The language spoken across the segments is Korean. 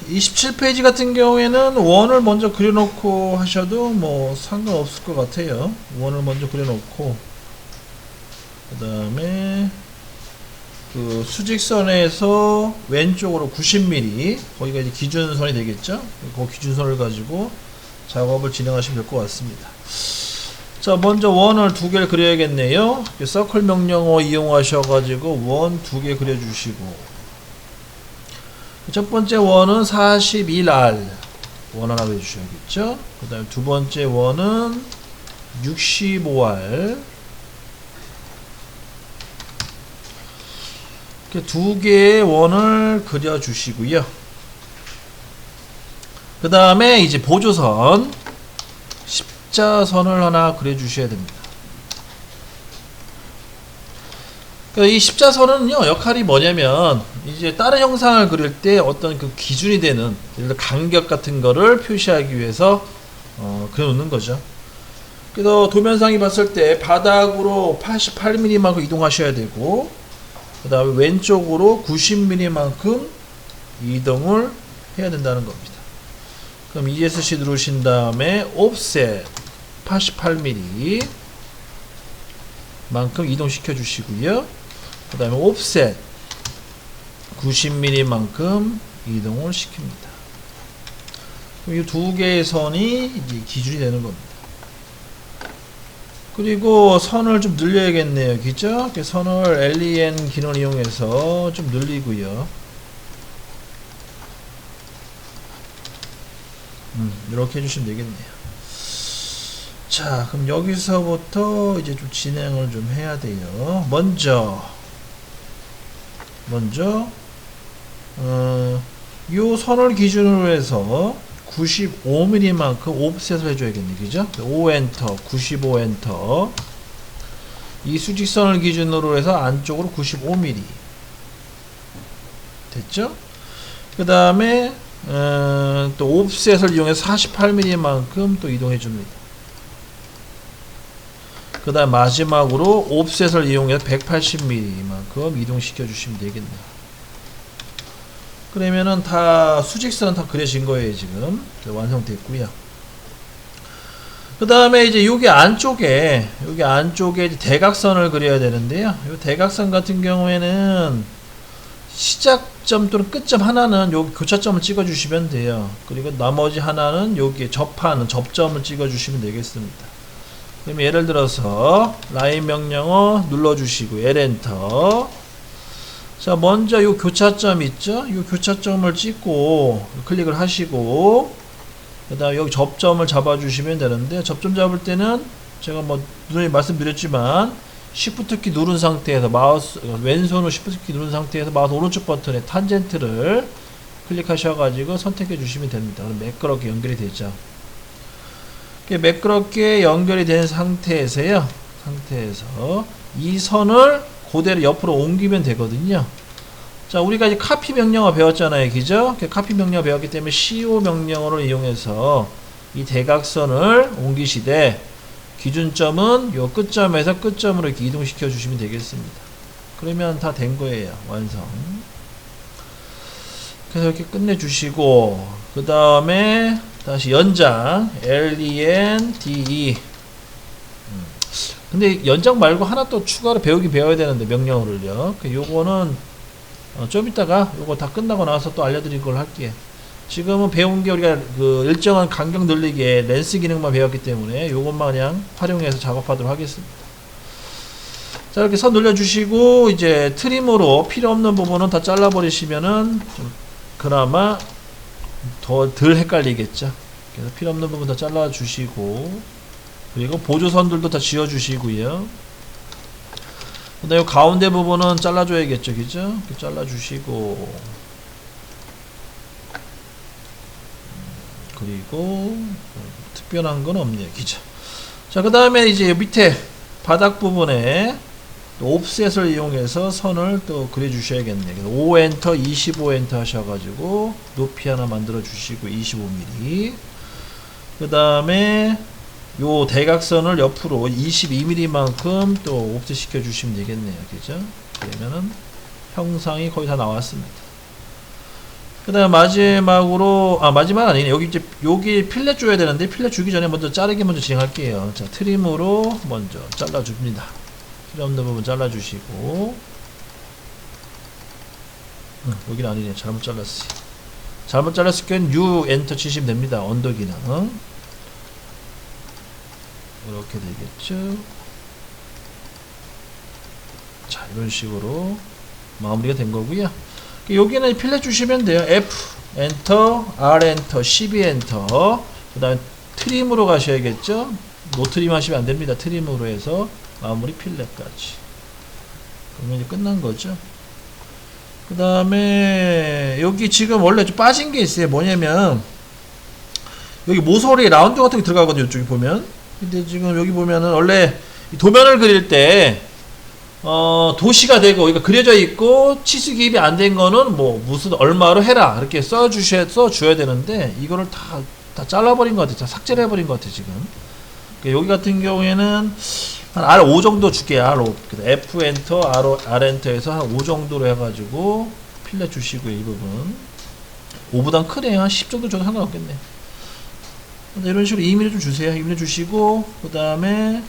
27페이지 같은 경우에는 원을 먼저 그려놓고 하셔도 뭐 상관없을 것 같아요. 원을 먼저 그려놓고 그 다음에 그 수직선에서 왼쪽으로 90mm 거기가 이제 기준선이 되겠죠. 그 기준선을 가지고 작업을 진행하시면 될 것 같습니다. 자, 먼저 원을 두 개를 그려야겠네요. 서클 명령어 이용하셔가지고 원 두 개 그려주시고, 첫 번째 원은 41R 원 하나 그려주셔야겠죠. 그 다음에 두 번째 원은 65R, 이렇게 두 개의 원을 그려주시고요. 그 다음에 이제 보조선 십자선을 하나 그려주셔야 됩니다. 이 십자선은요, 역할이 뭐냐면 이제 다른 형상을 그릴 때 어떤 그 기준이 되는, 예를 들어 간격 같은 거를 표시하기 위해서 그려놓는 거죠. 그래서 도면상이 봤을 때 바닥으로 88mm만큼 이동하셔야 되고, 그 다음에 왼쪽으로 90mm만큼 이동을 해야 된다는 겁니다. 그럼 ESC 누르신 다음에 offset 88mm 만큼 이동시켜 주시고요. 그 다음에 offset 90mm 만큼 이동을 시킵니다. 그럼 이 두 개의 선이 이제 기준이 되는 겁니다. 그리고 선을 좀 늘려야겠네요. 그죠? 선을 LEN 기능을 이용해서 좀 늘리고요. 이렇게 해주시면 되겠네요. 자, 그럼 여기서부터 이제 좀 진행을 좀 해야 돼요. 먼저 요 선을 기준으로 해서 95mm만큼 옵셋을 해줘야겠네. 그죠? 5엔터, 95엔터. 이 수직선을 기준으로 해서 안쪽으로 95mm. 됐죠? 그 다음에 또 옵셋을 이용해서 48mm만큼 또 이동해 줍니다. 그 다음 마지막으로 옵셋을 이용해서 180mm만큼 이동시켜 주시면 되겠네요. 그러면은 다 수직선 다 그려진 거예요. 지금 완성됐고요. 그 다음에 이제 여기 안쪽에 이제 대각선을 그려야 되는데요. 이 대각선 같은 경우에는 시작점 또는 끝점 하나는 여기 교차점을 찍어 주시면 돼요. 그리고 나머지 하나는 여기에 접하는 접점을 찍어 주시면 되겠습니다. 그럼 예를 들어서 라인 명령어 눌러주시고 L엔터. 자, 먼저 요 교차점 있죠? 요 교차점을 찍고 클릭을 하시고, 그 다음에 여기 접점을 잡아주시면 되는데, 접점 잡을 때는 제가 뭐 누누이 말씀드렸지만 Shift 키 누른 상태에서 마우스 왼손으로 Shift 키 누른 상태에서 마우스 오른쪽 버튼에 탄젠트를 클릭하셔가지고 선택해 주시면 됩니다. 그럼 매끄럽게 연결이 되죠. 매끄럽게 연결이 된 상태에서 이 선을 그대로 옆으로 옮기면 되거든요. 자, 우리가 이제 카피 명령어 배웠잖아요. 그죠? 카피 명령어 배웠기 때문에 CO 명령어를 이용해서 이 대각선을 옮기시되, 기준점은 요 끝점에서 끝점으로 이렇게 이동시켜 주시면 되겠습니다. 그러면 다 된 거예요. 완성. 그래서 이렇게 끝내 주시고, 그 다음에 다시 연장 LEN DE. 근데 연장 말고 하나 또 추가로 배워야 되는데, 명령어를요. 요거는 좀 이따가 요거 다 끝나고 나서 또 알려드릴 걸 할게요. 지금은 배운 게 우리가 그 일정한 간격 늘리기에 렌스 기능만 배웠기 때문에 요것만 그냥 활용해서 작업하도록 하겠습니다. 자, 이렇게 선 늘려주시고, 이제 트림으로 필요 없는 부분은 다 잘라버리시면은 좀 그나마 더 덜 헷갈리겠죠. 그래서 필요 없는 부분 다 잘라주시고, 그리고 보조선들도 다 지워주시고요. 그 다음에 가운데 부분은 잘라줘야겠죠. 그죠? 이렇게 잘라주시고, 그리고 특별한 건 없네요. 그죠? 자, 그 다음에 이제 밑에 바닥 부분에 옵셋을 이용해서 선을 또 그려주셔야겠네요. 5엔터, 25엔터 하셔가지고 높이 하나 만들어 주시고 25mm. 그 다음에 요 대각선을 옆으로 22mm만큼 또 옵셋 시켜 주시면 되겠네요. 그죠? 그러면은 형상이 거의 다 나왔습니다. 그 다음 마지막으로, 마지막 아니네. 여기 필렛 줘야 되는데, 필렛 주기 전에 먼저 자르기 먼저 진행할게요. 자, 트림으로 먼저 잘라줍니다. 필요 없는 부분 잘라주시고, 여기는 아니네. 잘못 잘랐어. 잘못 잘랐을 경우는 U 엔터 치시면 됩니다. 언더 기능. 이렇게 되겠죠. 자, 이런 식으로 마무리가 된 거고요. 여기는 필렛 주시면 돼요. F 엔터, R 엔터, 12 엔터. 그 다음에 트림으로 가셔야겠죠. 노 트림 하시면 안 됩니다. 트림으로 해서 마무리 필렛까지. 그러면 이제 끝난 거죠. 그 다음에 여기 지금 원래 좀 빠진 게 있어요. 뭐냐면 여기 모서리 라운드 같은 게 들어가거든요. 이쪽에 보면. 근데 지금 여기 보면은 원래 도면을 그릴 때 도시가 되고 그러니까 그려져 있고 치수 기입이 안 된 거는 뭐 무슨 얼마로 해라 이렇게 써줘야 되는데 이거를 다 잘라버린 것 같아요. 다 삭제를 해버린 것 같아요. 지금. 그러니까 여기 같은 경우에는 한 R5 정도 줄게요. R5. F 엔터, R 엔터에서 한 5 정도로 해가지고 필렛 주시고요. 이 부분. 5보단 크네요. 한 10 정도 줘도 상관없겠네. 이런 식으로 2mm 좀 주세요. 2mm 주시고, 그 다음에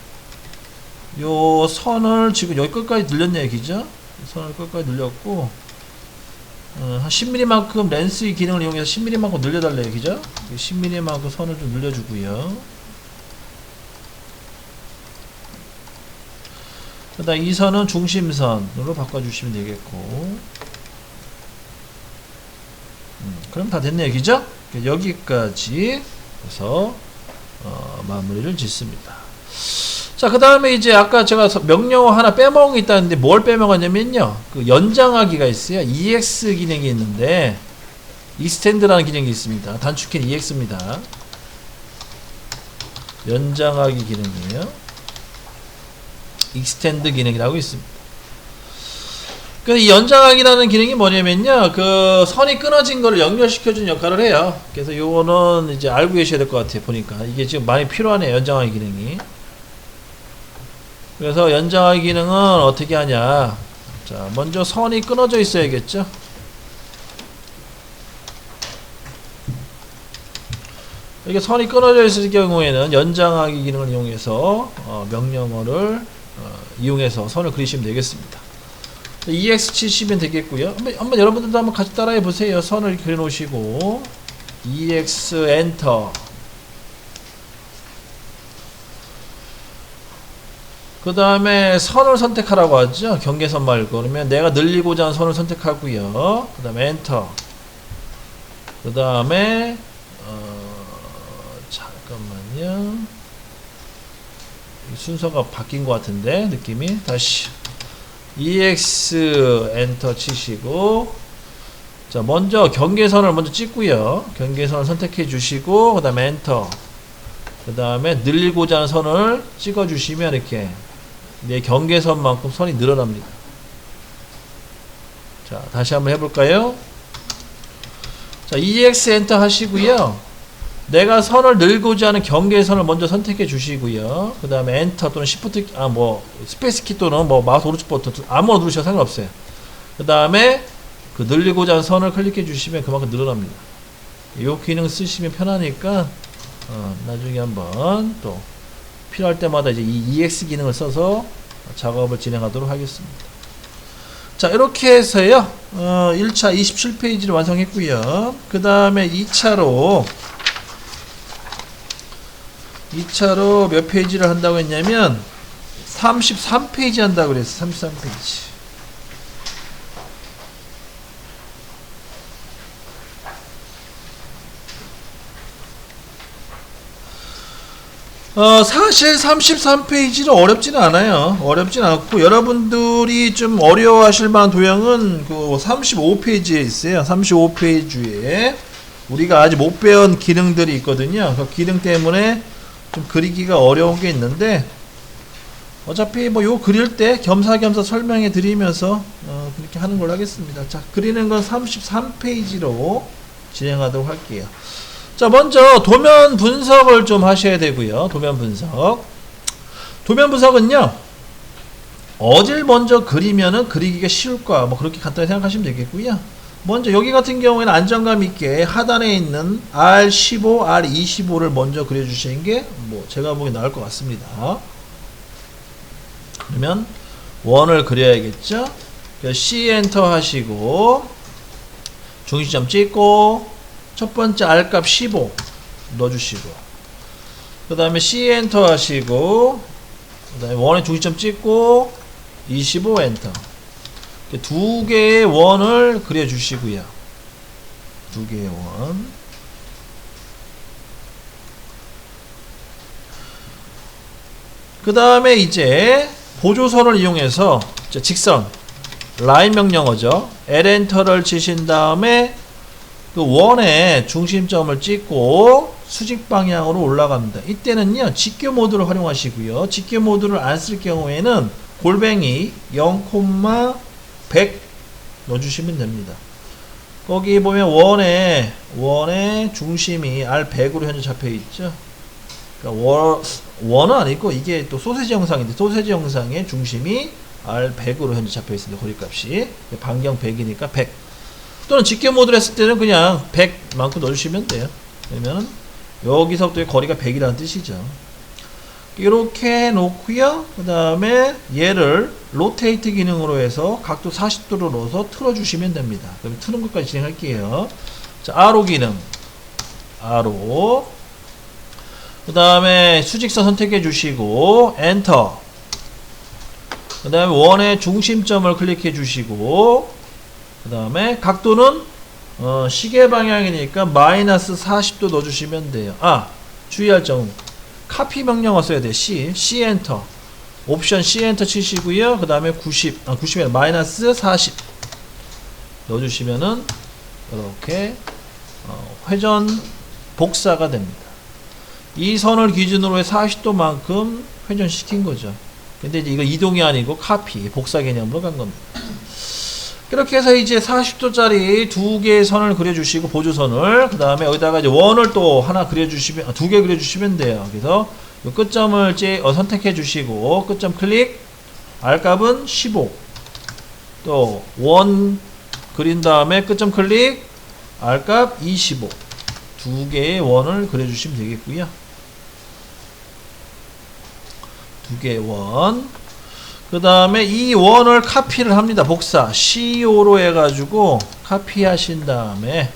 요 선을 지금 여기 끝까지 늘렸네요. 그죠? 선을 끝까지 늘렸고, 한 10mm만큼 렌스의 기능을 이용해서 10mm만큼 늘려달래요. 그죠? 10mm만큼 선을 좀 늘려주고요. 그 다음 이 선은 중심선으로 바꿔주시면 되겠고, 그럼 다 됐네요. 그죠? 여기까지 해서 마무리를 짓습니다. 자, 그 다음에 이제 아까 제가 명령어 하나 빼먹은 게 있다는데 뭘 빼먹었냐면요. 그 연장하기가 있어요. EX 기능이 있는데 extend라는 기능이 있습니다. 단축키는 EX입니다. 연장하기 기능이에요. extend 기능이라고 있습니다. 이 연장하기라는 기능이 뭐냐면요, 그 선이 끊어진 거를 연결시켜주는 역할을 해요. 그래서 요거는 이제 알고 계셔야 될 것 같아요. 보니까 이게 지금 많이 필요하네요. 연장하기 기능이. 그래서 연장하기 기능은 어떻게 하냐. 자, 먼저 선이 끊어져 있어야겠죠. 이렇게 선이 끊어져 있을 경우에는 연장하기 기능을 이용해서 명령어를 이용해서 선을 그리시면 되겠습니다. EX 치시면 되겠고요. 한번 여러분들도 한번 같이 따라해 보세요. 선을 그려 놓으시고 EX 엔터. 그 다음에 선을 선택하라고 하죠. 경계선 말고. 그러면 내가 늘리고자 하는 선을 선택하고요. 그 다음에 엔터. 그 다음에 잠깐만요. 순서가 바뀐 것 같은데 느낌이. 다시 EX 엔터 치시고, 자, 먼저 경계선을 먼저 찍고요. 경계선을 선택해 주시고, 그 다음에 엔터. 그 다음에 늘리고자 하는 선을 찍어 주시면 이렇게 내 경계선만큼 선이 늘어납니다. 자, 다시 한번 해볼까요? 자, EX 엔터 하시고요. 내가 선을 늘고자 하는 경계선을 먼저 선택해 주시고요. 그 다음에 엔터 또는 시프트, 스페이스 키 또는 마우스 오른쪽 버튼 아무거나 누르셔도 상관없어요. 그 다음에 그 늘리고자 하는 선을 클릭해 주시면 그만큼 늘어납니다. 이 기능 쓰시면 편하니까 나중에 한번 또 필요할 때마다 이제 이 EX 기능을 써서 작업을 진행하도록 하겠습니다. 자, 이렇게 해서요 1차 27페이지를 완성했고요. 그 다음에 2차로 몇 페이지를 한다고 했냐면 33페이지 한다고 그랬어. 33페이지. 사실 33페이지는 어렵지는 않아요. 어렵진 않고, 여러분들이 좀 어려워하실 만한 도형은 그 35페이지에 있어요. 35페이지에 우리가 아직 못 배운 기능들이 있거든요. 그 기능 때문에 좀 그리기가 어려운 게 있는데, 어차피 요 그릴 때 겸사겸사 설명해 드리면서 그렇게 하는 걸로 하겠습니다. 자, 그리는 건 33페이지로 진행하도록 할게요. 자, 먼저 도면 분석을 좀 하셔야 되고요. 도면 분석은요, 어딜 먼저 그리면은 그리기가 쉬울까, 그렇게 간단히 생각하시면 되겠고요. 먼저 여기 같은 경우에는 안정감 있게 하단에 있는 R15, R25를 먼저 그려주시는 게 뭐 제가 보기엔 나을 것 같습니다. 그러면 원을 그려야겠죠. C 엔터 하시고 중심점 찍고 첫 번째 R값 15 넣어주시고 그 다음에 C 엔터 하시고 그 다음에 원의 중심점 찍고 25 엔터. 두 개의 원을 그려주시고요. 두 개의 원. 그 다음에 이제 보조선을 이용해서 직선 라인 명령어죠. L 엔터를 치신 다음에 그 원의 중심점을 찍고 수직 방향으로 올라갑니다. 이때는요 직교 모드를 활용하시고요. 직교 모드를 안 쓸 경우에는 골뱅이 0,100 넣어주시면 됩니다. 거기 보면 원의 중심이 R100으로 현재 잡혀 있죠. 그러니까 원은 아니고 이게 또 소세지 영상인데 소세지 영상의 중심이 R100으로 현재 잡혀 있습니다. 거리값이 반경 100이니까 100 또는 직교 모드를 했을 때는 그냥 100만큼 넣어주시면 돼요. 그러면 여기서부터의 거리가 100이라는 뜻이죠. 이렇게 놓고요. 그 다음에 얘를 로테이트 기능으로 해서 각도 40도로 넣어서 틀어주시면 됩니다. 그럼 트는 것까지 진행할게요. 자, 아로 기능. 아로. 그 다음에 수직선 선택해 주시고, 엔터. 그 다음에 원의 중심점을 클릭해 주시고, 그 다음에 각도는, 시계 방향이니까 마이너스 40도 넣어주시면 돼요. 주의할 점. 카피 명령어 써야 돼요. C 엔터. 옵션 C 엔터 치시고요. 그 다음에 90이 마이너스 40 넣어주시면은 이렇게 회전 복사가 됩니다. 이 선을 기준으로 해 40도만큼 회전시킨 거죠. 근데 이제 이거 이동이 아니고 카피, 복사 개념으로 간 겁니다. 그렇게 해서 이제 40도짜리 두 개의 선을 그려주시고 보조선을 그 다음에 여기다가 이제 원을 또 하나 그려주시면 두 개 그려주시면 돼요. 그래서 이 끝점을 선택해 주시고 끝점 클릭 R값은 15 또 원 그린 다음에 끝점 클릭 R값 25 두 개의 원을 그려주시면 되겠고요. 두 개의 원. 그 다음에 이 원을 카피를 합니다. 복사 CO로 해가지고 카피하신 다음에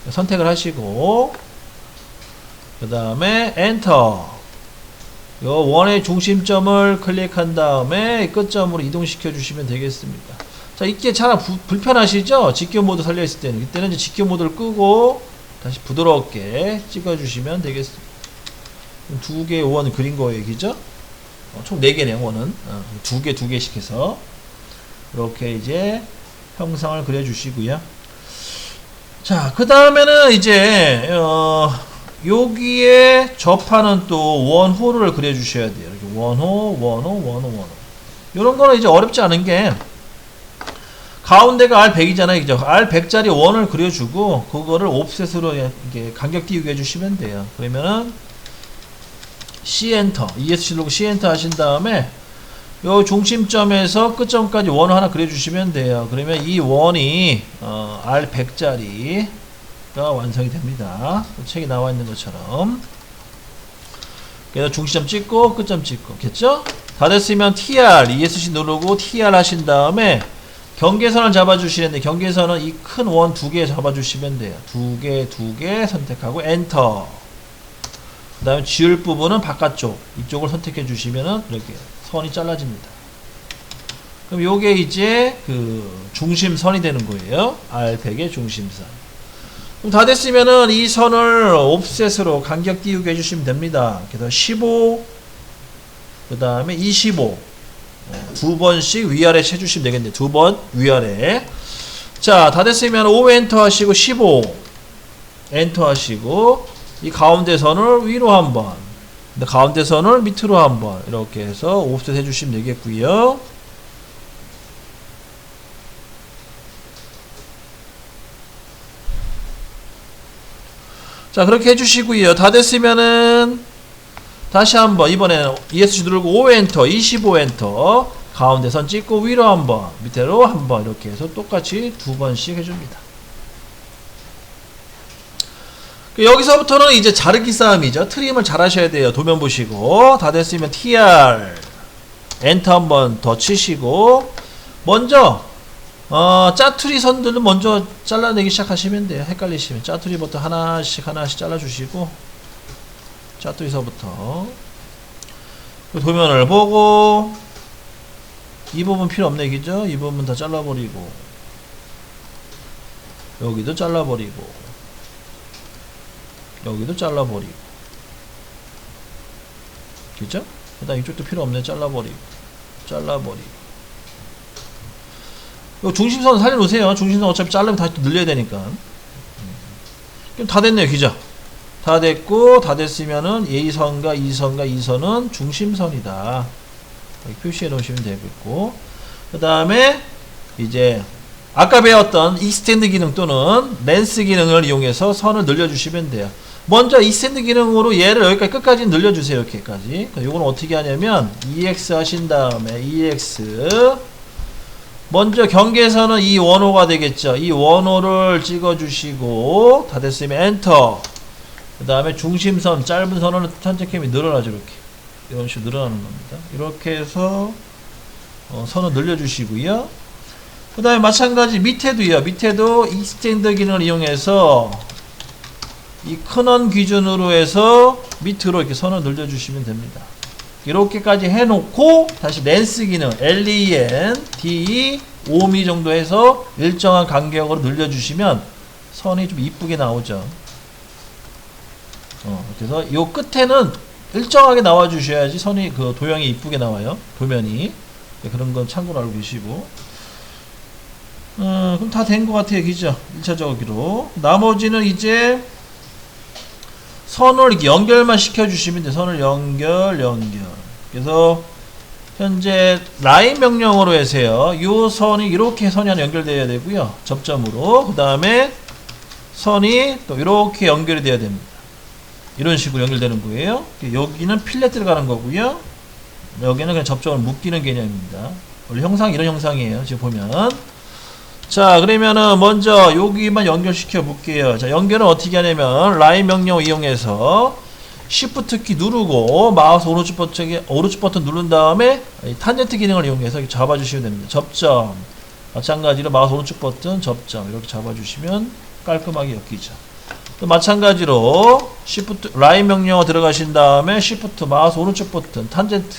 선택을 하시고 그 다음에 엔터 요 원의 중심점을 클릭한 다음에 끝점으로 이동시켜 주시면 되겠습니다. 자, 이게 잘 불편하시죠? 직교 모드 살려 있을 때는 이때는 이제 직교 모드를 끄고 다시 부드럽게 찍어 주시면 되겠습니다. 두 개의 원 그린 거예요, 얘기죠? 총 4개네요, 원은. 두 개씩 해서. 이렇게 이제 형상을 그려주시고요. 자, 그 다음에는 이제, 여기에 접하는 또 원호를 그려주셔야 돼요. 이렇게 원호. 이런 거는 이제 어렵지 않은 게, 가운데가 R100이잖아요. 그죠? R100짜리 원을 그려주고, 그거를 옵셋으로 이렇게 간격 띄우게 해주시면 돼요. 그러면은, C 엔터, ESC 누르고 C 엔터 하신 다음에 요 중심점에서 끝점까지 원을 하나 그려주시면 돼요. 그러면 이 원이 R100짜리가 완성이 됩니다. 책에 나와 있는 것처럼. 그래서 중심점 찍고 끝점 찍고, 겠죠? 다 됐으면 TR, ESC 누르고 TR 하신 다음에 경계선을 잡아주시는데 경계선은 이 큰 원 두 개 잡아주시면 돼요. 두 개 선택하고 엔터. 그 다음에 지울 부분은 바깥쪽 이쪽을 선택해 주시면은 이렇게 선이 잘라집니다. 그럼 요게 이제 그 중심선이 되는 거예요. R100의 중심선. 그럼 다 됐으면은 이 선을 옵셋으로 간격 띄우게 해주시면 됩니다. 그래서 15, 그 다음에 25 두 번씩 위아래 해주시면 되겠네요. 두 번 위아래. 자, 다 됐으면 5 엔터 하시고 15 엔터 하시고 이 가운데 선을 위로 한번, 가운데 선을 밑으로 한번 이렇게 해서 옵셋 해주시면 되겠고요. 자, 그렇게 해주시고요. 다 됐으면은 다시 한번 이번에는 ESC 누르고 5 엔터, 25 엔터. 가운데 선 찍고 위로 한번, 밑으로 한번 이렇게 해서 똑같이 2번씩 해줍니다. 여기서부터는 이제 자르기 싸움이죠. 트림을 잘 하셔야 돼요. 도면 보시고 다 됐으면 TR 엔터 한번 더 치시고 먼저 짜투리 선들은 먼저 잘라내기 시작하시면 돼요. 헷갈리시면 짜투리부터 하나씩 잘라주시고 짜투리서부터 도면을 보고 이 부분 필요 없네 그죠? 이 부분 다 잘라버리고 여기도 잘라버리고 여기도 잘라버리고 그죠? 그 다음 이쪽도 필요 없네 잘라버리고 요 중심선 살려놓으세요. 중심선 어차피 자르면 다시 또 늘려야 되니까. 그럼 다 됐네요 그죠? 다 됐고 다 됐으면은 이 선과 이 선은 중심선이다 여기 표시해 놓으시면 되겠고 그 다음에 이제 아까 배웠던 익스텐드 기능 또는 렌스 기능을 이용해서 선을 늘려주시면 돼요. 먼저 익스텐드 기능으로 얘를 여기까지 끝까지 늘려주세요. 이렇게까지. 요거는 어떻게 하냐면 EX 하신 다음에 EX 먼저 경계선은 이 원호가 되겠죠. 이 원호를 찍어주시고 다 됐으면 엔터 그 다음에 중심선 짧은 선은 탄젠캠이 늘어나죠. 이렇게 이런 식으로 늘어나는 겁니다. 이렇게 해서 선을 늘려주시고요. 그 다음에 마찬가지 밑에도요. 밑에도 익스텐드 기능을 이용해서 이 큰 원 기준으로 해서 밑으로 이렇게 선을 늘려주시면 됩니다. 이렇게까지 해놓고 다시 렌스 기능 LEN, D 5mm 정도 해서 일정한 간격으로 늘려주시면 선이 좀 이쁘게 나오죠. 그래서 요 끝에는 일정하게 나와주셔야지 선이 그 도형이 이쁘게 나와요. 도면이 그런 건 참고로 알고 계시고. 그럼 다 된 것 같아요, 그죠? 1차적으로. 나머지는 이제 선을 이렇게 연결만 시켜주시면 돼요. 선을 연결. 그래서 현재 라인 명령으로 해서요. 요 선이 이렇게 선이 하나 연결되어야 되고요. 접점으로. 그 다음에 선이 또 이렇게 연결이 되어야 됩니다. 이런 식으로 연결되는 거예요. 여기는 필렛 들어가는 거고요. 여기는 그냥 접점을 묶이는 개념입니다. 원래 형상 이런 형상이에요. 지금 보면. 자, 그러면은 먼저 여기만 연결시켜 볼게요. 자, 연결은 어떻게 하냐면 라인 명령을 이용해서 Shift 키 누르고 마우스 오른쪽 버튼 누른 다음에 탄젠트 기능을 이용해서 이렇게 잡아주시면 됩니다. 접점. 마찬가지로 마우스 오른쪽 버튼 접점 이렇게 잡아주시면 깔끔하게 엮이죠. 또 마찬가지로 Shift 라인 명령어 들어가신 다음에 Shift 마우스 오른쪽 버튼 탄젠트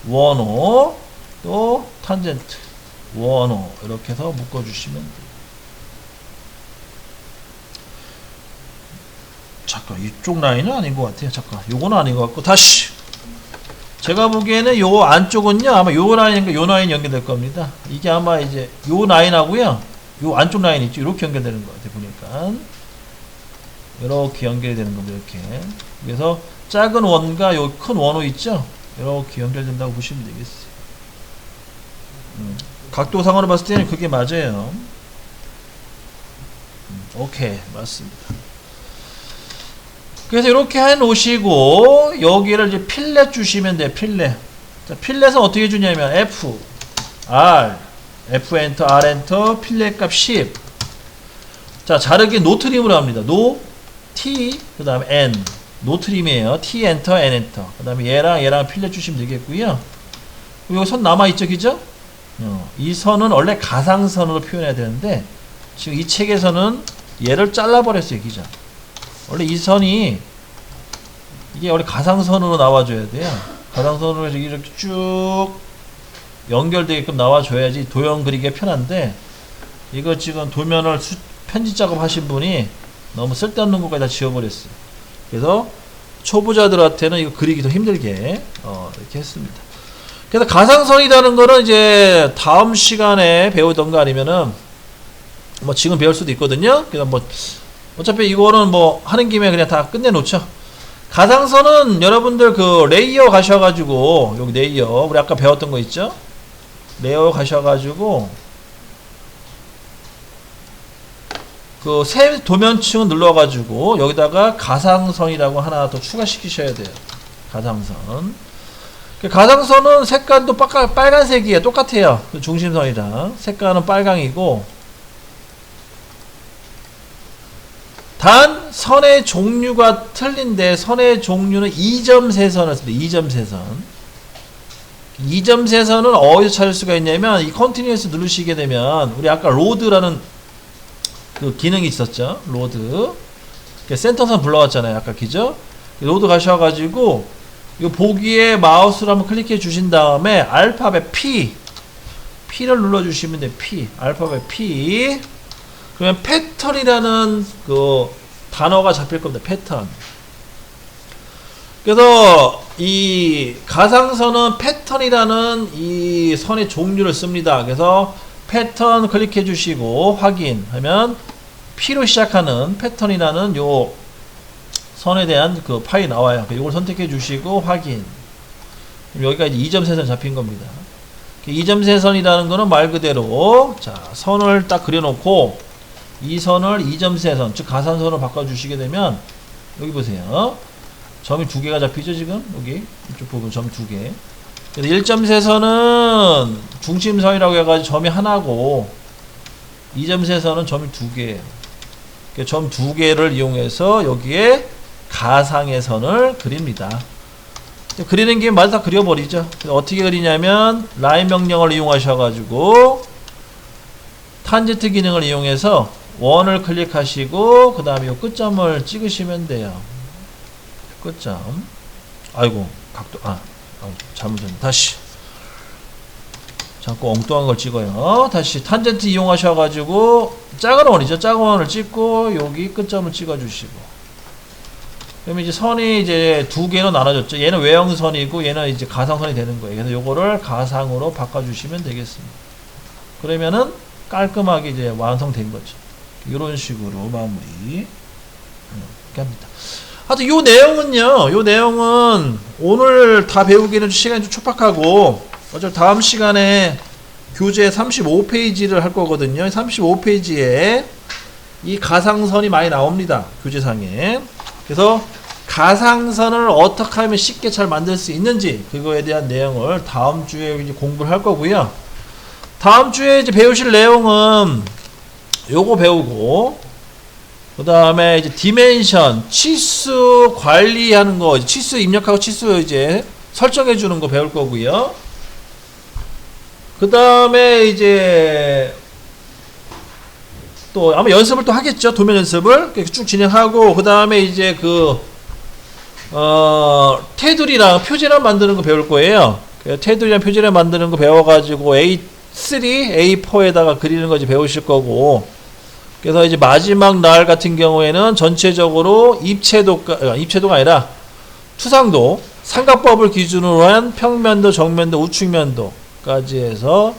원호 또 탄젠트 원호 이렇게 해서 묶어주시면 돼요. 잠깐 이쪽 라인은 아닌 것 같아요. 잠깐 요거는 아닌 것 같고 다시 제가 보기에는 요 안쪽은요 아마 요 라인인가 요 라인 연결될 겁니다. 이게 아마 이제 요 라인하고요 요 안쪽 라인 있죠. 이렇게 연결되는 것 같아요. 보니까 이렇게 연결이 되는 겁니다. 이렇게 그래서 작은 원과 요 큰 원호 있죠. 이렇게 연결된다고 보시면 되겠어요. 각도상으로 봤을 때는 그게 맞아요. 오케이 맞습니다. 그래서 이렇게 해 놓으시고 여기를 이제 필렛 주시면 돼요. 필렛. 자, 필렛은 어떻게 주냐면 F R F 엔터 R 엔터 필렛 값 10. 자, 자르기 노 트림으로 합니다. 노 T 그 다음에 N 노 트림이에요. T 엔터 N 엔터 그 다음에 얘랑 필렛 주시면 되겠고요. 여기 선 남아있죠 그죠? 이 선은 원래 가상선으로 표현해야 되는데 지금 이 책에서는 얘를 잘라버렸어요 그죠? 원래 이 선이 이게 원래 가상선으로 나와줘야 돼요. 가상선으로 해서 이렇게 쭉 연결되게끔 나와줘야지 도형 그리기가 편한데 이거 지금 도면을 편집 작업 하신 분이 너무 쓸데없는 것까지 다 지워버렸어요. 그래서 초보자들한테는 이거 그리기 더 힘들게 이렇게 했습니다. 그래서 가상선이라는 거는 이제 다음 시간에 배우던가 아니면은 뭐 지금 배울 수도 있거든요. 그래서 뭐 어차피 이거는 뭐 하는 김에 그냥 다 끝내놓죠. 가상선은 여러분들 그 레이어 가셔가지고 여기 레이어 우리 아까 배웠던 거 있죠? 레이어 가셔가지고 그 새 도면층을 눌러가지고 여기다가 가상선이라고 하나 더 추가시키셔야 돼요. 가상선. 가상선은 색깔도 빨간색이에요. 똑같아요. 중심선이랑 색깔은 빨강이고, 단 선의 종류가 틀린데, 선의 종류는 2점세선을 씁니다. 2점세선. 2점세선은 어디서 찾을 수가 있냐면, 이 컨티뉴어스 누르시게 되면 우리 아까 로드라는 그 기능이 있었죠. 로드. 센터선 불러왔잖아요. 아까 그죠? 로드 가셔가지고 이 보기에 마우스로 한번 클릭해 주신 다음에 알파벳 P를 눌러주시면 돼요. 알파벳 P. 그러면 패턴이라는 그 단어가 잡힐 겁니다. 패턴. 그래서 이 가상선은 패턴이라는 이 선의 종류를 씁니다. 그래서 패턴 클릭해 주시고 확인하면 P로 시작하는 패턴이라는 요 선에 대한 그 파일이 나와요. 이걸 선택해 주시고 확인. 여기가 이제 2점세선 잡힌 겁니다. 2점세선이라는 거는 말 그대로 자 선을 딱 그려놓고 이 선을 2점세선 즉 가상선으로 바꿔주시게 되면 여기 보세요. 점이 2개가 잡히죠 지금 여기 이쪽 부분 점 2개. 그래서 1점세선은 중심선이라고 해가지고 점이 하나고 2점세선은 점이 2개예요. 점 2개를 이용해서 여기에 가상의 선을 그립니다. 그리는 게 마저 다 그려버리죠. 어떻게 그리냐면 라인 명령을 이용하셔가지고 탄젠트 기능을 이용해서 원을 클릭하시고 그 다음에 이 끝점을 찍으시면 돼요. 끝점. 아이고 각도 잘못했네. 다시 자꾸 엉뚱한 걸 찍어요. 다시 탄젠트 이용하셔가지고 작은 원이죠. 작은 원을 찍고 여기 끝점을 찍어주시고. 그러면 이제 선이 이제 2개로 나눠졌죠. 얘는 외형선이고 얘는 이제 가상선이 되는 거예요. 그래서 요거를 가상으로 바꿔주시면 되겠습니다. 그러면은 깔끔하게 이제 완성된 거죠. 이런 식으로 마무리 이렇게 합니다. 하여튼 요 내용은요. 요 내용은 오늘 다 배우기는 시간이 좀 촉박하고 어차피 다음 시간에 교재 35페이지를 할 거거든요. 35페이지에 이 가상선이 많이 나옵니다. 교재상에. 그래서 가상선을 어떻게 하면 쉽게 잘 만들 수 있는지 그거에 대한 내용을 다음 주에 이제 공부를 할 거고요. 다음 주에 이제 배우실 내용은 요거 배우고 그 다음에 이제 디멘션 치수 관리하는 거 치수 입력하고 치수 이제 설정해 주는 거 배울 거고요. 그 다음에 이제 또 아마 연습을 또 하겠죠. 도면 연습을 쭉 진행하고 그 다음에 이제 테두리랑 표지란 만드는 거 배울 거예요. 테두리랑 표지란 만드는 거 배워가지고 A3, A4에다가 그리는 거 이제 배우실 거고. 그래서 이제 마지막 날 같은 경우에는 전체적으로 입체도가 아니라 투상도, 삼각법을 기준으로 한 평면도, 정면도, 우측면도까지 해서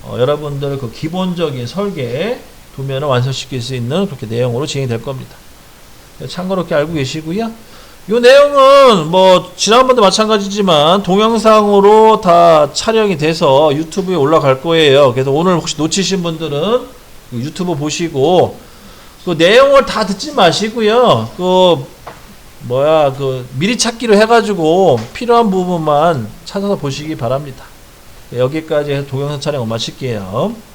여러분들 그 기본적인 설계 도면을 완성시킬 수 있는 그렇게 내용으로 진행이 될 겁니다. 참고로 이렇게 알고 계시고요. 이 내용은 뭐 지난번도 마찬가지지만 동영상으로 다 촬영이 돼서 유튜브에 올라갈 거예요. 그래서 오늘 혹시 놓치신 분들은 유튜브 보시고 그 내용을 다 듣지 마시고요. 미리 찾기로 해가지고 필요한 부분만 찾아서 보시기 바랍니다. 여기까지 해서 동영상 촬영을 마칠게요.